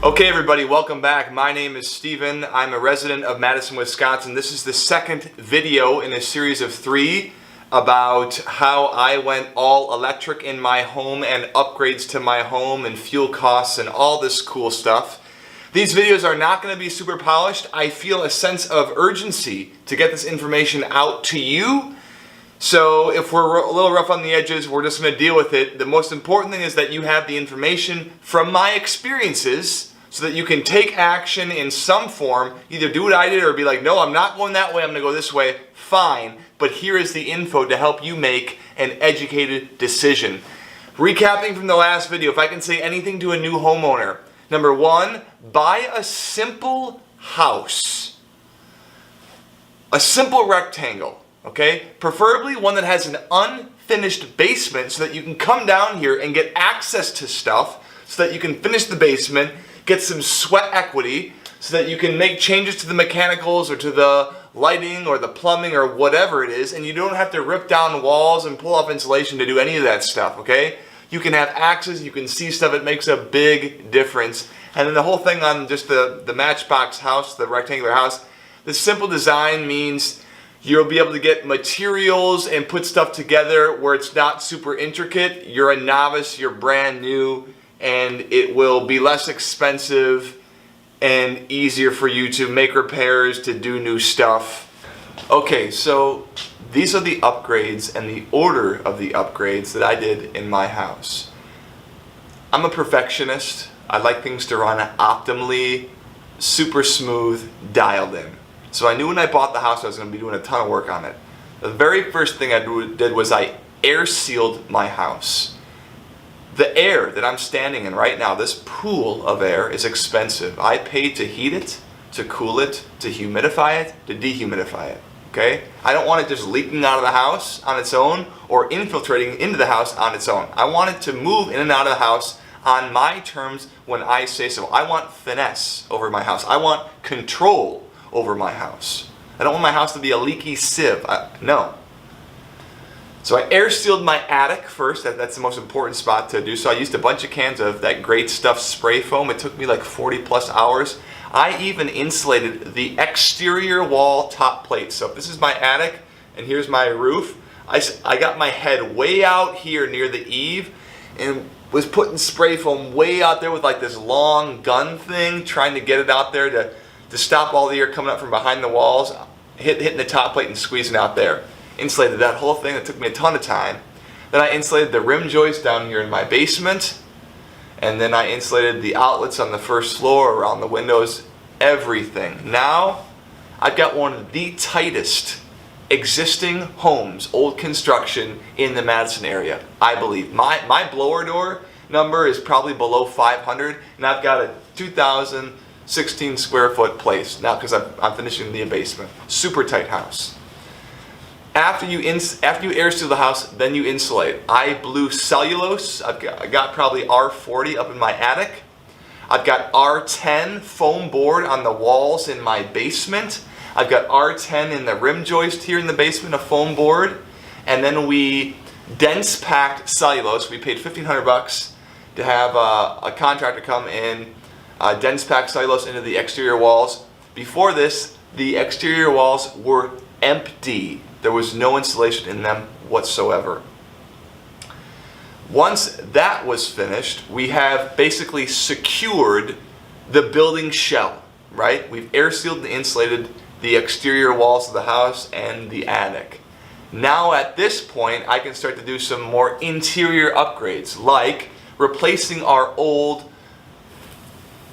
Okay everybody, welcome back. My name is Steven. I'm a resident of Madison, Wisconsin. This is the second video in a series of 3 about how I went all electric in my home and upgrades to my home and fuel costs and all this cool stuff. These videos are not going to be super polished. I feel a sense of urgency to get this information out to you. So if we're a little rough on the edges, we're just going to deal with it. The most important thing is that you have the information from my experiences so that you can take action in some form. Either do what I did or be like, no, I'm not going that way, I'm going to go this way. Fine, but here is the info to help you make an educated decision. Recapping from the last video, if I can say anything to a new homeowner. Number 1, buy a simple house. A simple rectangle. Okay, preferably one that has an unfinished basement so that you can come down here and get access to stuff so that you can finish the basement, get some sweat equity so that you can make changes to the mechanicals or to the lighting or the plumbing or whatever it is, and you don't have to rip down walls and pull off insulation to do any of that stuff, okay? You can have access, you can see stuff, it makes a big difference. And then the whole thing on just the matchbox house, the rectangular house, the simple design means you'll be able to get materials and put stuff together where it's not super intricate. You're a novice, you're brand new, and it will be less expensive and easier for you to make repairs, to do new stuff. Okay, so these are the upgrades and the order of the upgrades that I did in my house. I'm a perfectionist. I like things to run optimally, super smooth, dialed in. So I knew when I bought the house I was going to be doing a ton of work on it. The very first thing I did was I air sealed my house. The air that I'm standing in right now, this pool of air, is expensive. I paid to heat it, to cool it, to humidify it, to dehumidify it. Okay? I don't want it just leaking out of the house on its own or infiltrating into the house on its own. I want it to move in and out of the house on my terms when I say so. I want finesse over my house. I want control over my house. I don't want my house to be a leaky sieve. No. So I air sealed my attic first. That's the most important spot to do. So I used a bunch of cans of that great stuff spray foam. It took me like 40 plus hours. I even insulated the exterior wall top plate. So if this is my attic and here's my roof, I got my head way out here near the eave and was putting spray foam way out there with like this long gun thing, trying to get it out there to stop all the air coming up from behind the walls, hitting the top plate and squeezing out there. Insulated that whole thing. It took me a ton of time. Then I insulated the rim joist down here in my basement. And then I insulated the outlets on the first floor, around the windows, everything. Now, I've got one of the tightest existing homes, old construction, in the Madison area, I believe. My blower door number is probably below 500, and I've got a 2,016 square foot place now because I'm finishing the basement. Super tight house. After you air seal the house, then you insulate. I blew cellulose. I got probably R40 up in my attic. I've got R10 foam board on the walls in my basement. I've got R10 in the rim joist here in the basement, a foam board. And then we dense packed cellulose. We paid $1,500 to have a contractor come in, dense pack cellulose into the exterior walls. Before this, the exterior walls were empty. There was no insulation in them whatsoever. Once that was finished, we have basically secured the building shell, right? We've air sealed and insulated the exterior walls of the house and the attic. Now at this point, I can start to do some more interior upgrades, like replacing our old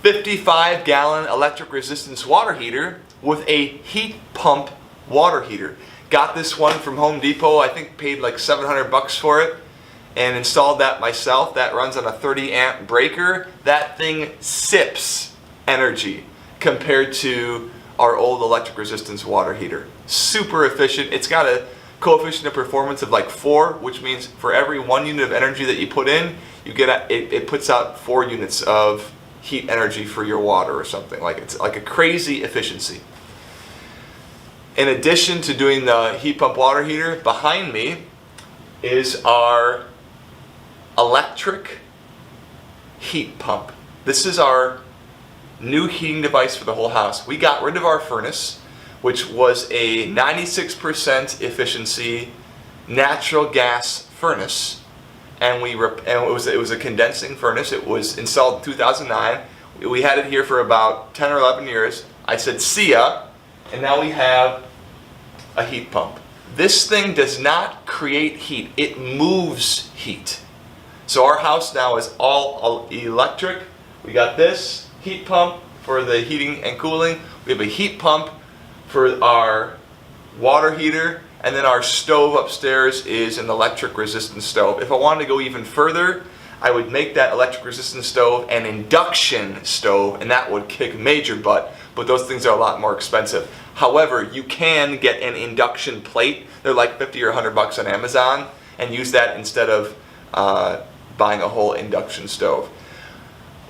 55-gallon electric resistance water heater with a heat pump water heater. Got this one from Home Depot. I think paid like $700 for it and installed that myself. That runs on a 30 amp breaker. That thing sips energy compared to our old electric resistance water heater. Super efficient. It's got a coefficient of performance of like 4, which means for every 1 unit of energy that you put in, you get it puts out 4 units of heat energy for your water or something. Like it's like a crazy efficiency. In addition to doing the heat pump water heater, behind me is our electric heat pump. This is our new heating device for the whole house. We got rid of our furnace, which was a 96% efficiency natural gas furnace, and it was a condensing furnace. It was installed in 2009. We had it here for about 10 or 11 years. I said, see ya, and now we have a heat pump. This thing does not create heat, it moves heat. So our house now is all electric. We got this heat pump for the heating and cooling. We have a heat pump for our water heater, and then our stove upstairs is an electric resistant stove. If I wanted to go even further, I would make that electric resistant stove an induction stove, and that would kick major butt, but those things are a lot more expensive. However, you can get an induction plate. They're like 50 or 100 bucks on Amazon, and use that instead of buying a whole induction stove.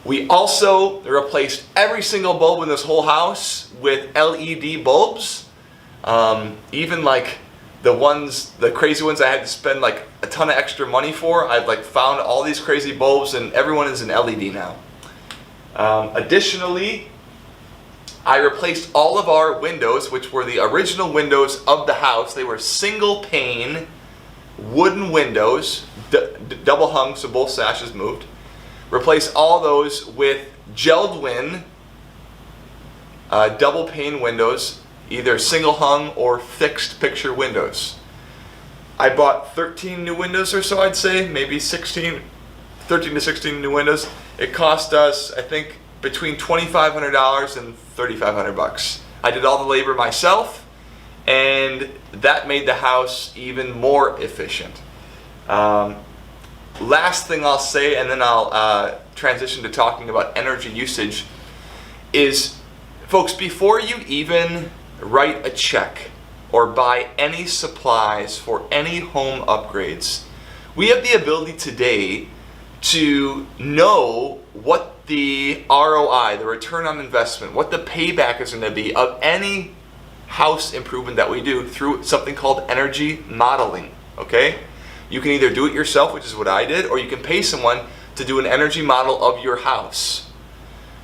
We also replaced every single bulb in this whole house with LED bulbs. Even like the crazy ones I had to spend like a ton of extra money for. I've like found all these crazy bulbs, and everyone is an LED now. Additionally, I replaced all of our windows, which were the original windows of the house. They were single pane wooden windows, double hung, so both sashes moved. Replaced all those with JELD-WIN double pane windows, either single hung or fixed picture windows. I bought 13 new windows or so, I'd say, maybe 13 to 16 new windows. It cost us, I think, between $2,500 and $3,500. I did all the labor myself, and that made the house even more efficient. Last thing I'll say, and then I'll transition to talking about energy usage, is, folks, before you even write a check or buy any supplies for any home upgrades, we have the ability today to know what the ROI, the return on investment, what the payback is going to be of any house improvement that we do through something called energy modeling. Okay? You can either do it yourself, which is what I did, or you can pay someone to do an energy model of your house.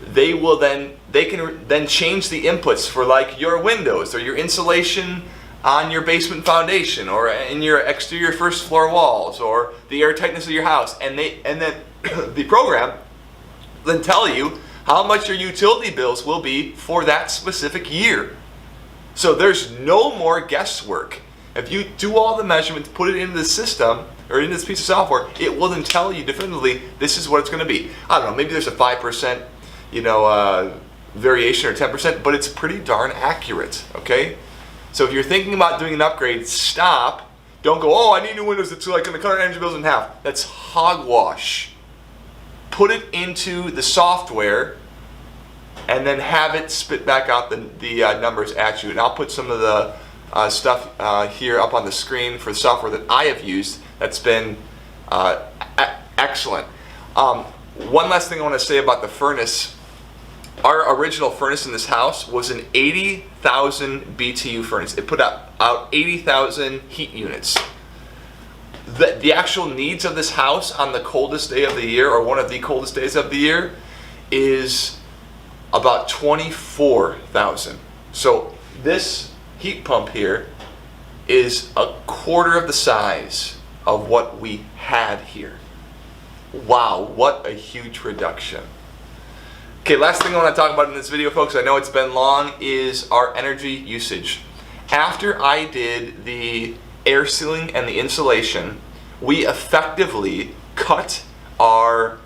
They can then change the inputs for like your windows or your insulation on your basement foundation or in your exterior first floor walls or the air tightness of your house, and then the program then tell you how much your utility bills will be for that specific year. So there's no more guesswork. If you do all the measurements, put it into the system or in this piece of software, it will then tell you definitively this is what it's going to be. I don't know, maybe there's a 5% variation or 10%, but it's pretty darn accurate. Okay, so if you're thinking about doing an upgrade, stop. Don't go, oh, I need new windows that's like going to cut our energy bills in half. That's hogwash. Put it into the software and then have it spit back out the numbers at you. And I'll put some of the stuff here up on the screen for the software that I have used that's been excellent. One last thing I want to say about the furnace. Our original furnace in this house was an 80,000 BTU furnace. It put out 80,000 heat units. The actual needs of this house on the coldest day of the year, or one of the coldest days of the year, is about 24,000. So this heat pump here is a quarter of the size of what we had here. Wow, what a huge reduction. Okay, last thing I want to talk about in this video, folks, I know it's been long, is our energy usage. After I did the air sealing and the insulation, we effectively cut our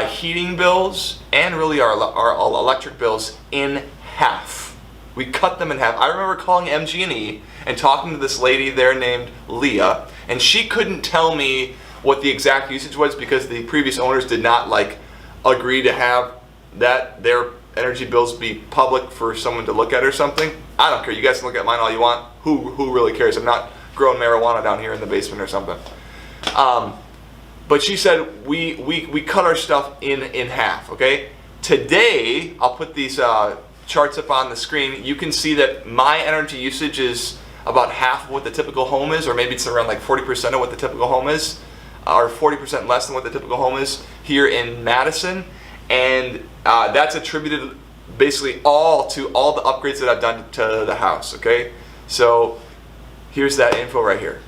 heating bills and really our electric bills in half. We cut them in half. I remember calling MG&E and talking to this lady there named Leah, and she couldn't tell me what the exact usage was because the previous owners did not agree to have their energy bills be public for someone to look at or something. I don't care. You guys can look at mine all you want. Who really cares? I'm not growing marijuana down here in the basement or something. But she said we cut our stuff in half. Okay. Today I'll put these charts up on the screen. You can see that my energy usage is about half of what the typical home is, or maybe it's around like 40% of what the typical home is, or 40% less than what the typical home is here in Madison. and that's attributed basically all to all the upgrades that I've done to the house. Okay, so here's that info right here.